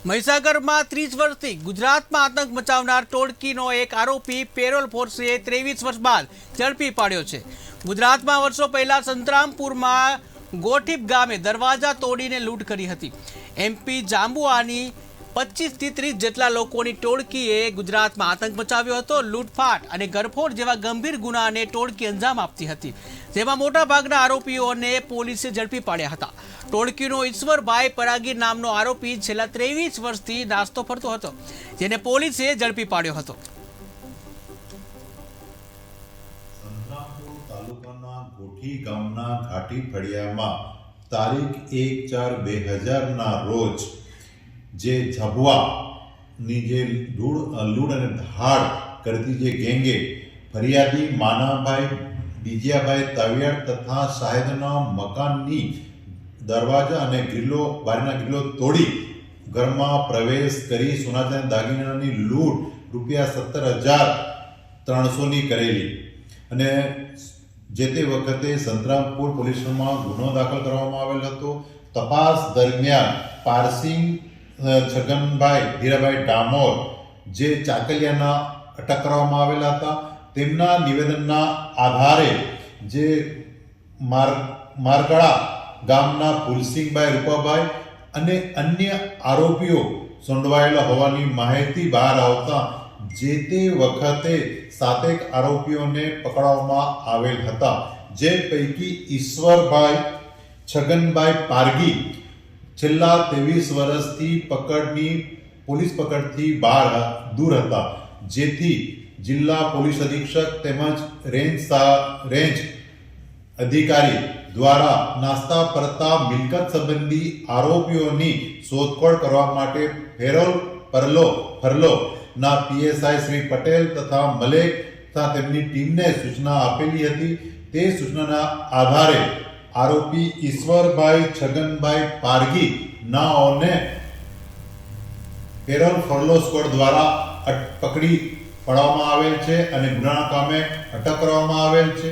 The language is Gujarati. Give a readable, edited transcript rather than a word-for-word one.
મહીસાગરમાં 30 વર્ષથી ગુજરાતમાં આતંક મચાવનાર ટોળકીનો એક આરોપી પેરોલ ફોર્સે 23 વર્ષ બાદ ઝડપી પાડ્યો છે। ગુજરાતમાં વર્ષો પહેલા સંતરામપુરમાં ગોઠીપ ગામે દરવાજા તોડીને લૂંટ કરી હતી। એમપી જાંબુઆની 25 થી 30 જેટલા લોકોની ટોળકીએ ગુજરાતમાં આતંક મચાવ્યો હતો। લૂંટફાટ અને ગરફોડ જેવા ગંભીર ગુનાને ટોળકી અંજામ આપતી હતી, જેમાં મોટાભાગના આરોપીઓને પોલીસે ઝડપી પાડ્યા હતા। ટોળકીનો ઈશ્વરભાઈ પરાગી નામનો આરોપી છેલ્લા 23 વર્ષથી નાસ્તો ફરતો હતો, જેને પોલીસે ઝડપી પાડ્યો હતો। સંતરામપુર તાલુકાના ગોઠી ગામના ઘાટી ફળિયામાં તારીખ 1/4/2000 ના રોજ જે ઝબવાની જે લૂંટ અને ધાડ કરતી જે ગેંગે ફરિયાદી માનાભાઈ બીજાભાઈ તાવિયાડ તથા શાહેદના મકાનની દરવાજા અને બારીના ગ્રીલો તોડી ઘરમાં પ્રવેશ કરી સોના ચાંદી દાગીનાની લૂંટ ₹17,300 ની કરેલી અને જે તે વખતે સંતરામપુર પોલીસ સ્ટેશનમાં ગુનો દાખલ કરવામાં આવેલ હતો। તપાસ દરમિયાન પારસિંગ છગનભાઈ ધીરાભાઈ ડામોર જે ચાકલિયાના અટક કરવામાં આવેલા હતા, તેમના નિવેદનના આધારે જે મારગડા ગામના ફુલસિંહભાઈ રૂપાભાઈ અને અન્ય આરોપીઓ સંડોવાયેલા હોવાની માહિતી બહાર આવતા જે તે વખતે 7 આરોપીઓને પકડવામાં આવેલ હતા, જે પૈકી ઈશ્વરભાઈ છગનભાઈ પારગી છેલ્લા 23 વર્ષથી પોલીસ પકડથી દૂર હતા, જેથી જિલ્લા પોલીસ અધિક્ષક તેમજ રેન્જ અધિકારી દ્વારા નાસ્તા ફરતા મિલકત સંબંધી આરોપીઓની શોધખોળ કરવા માટે ફરલો ના પીએસઆઈ શ્રી પટેલ તથા મલેક તથા તેમની ટીમને સૂચના આપેલી હતી। તે સૂચનાના આધારે આરોપી ઈશ્વરભાઈ છગનભાઈ પારગી નાઓને પેરોલ ફરલો સ્ક્વોડ દ્વારા પકડી પાડવામાં આવેલ છે અને ગુનાના કામે અટક કરવામાં આવેલ છે।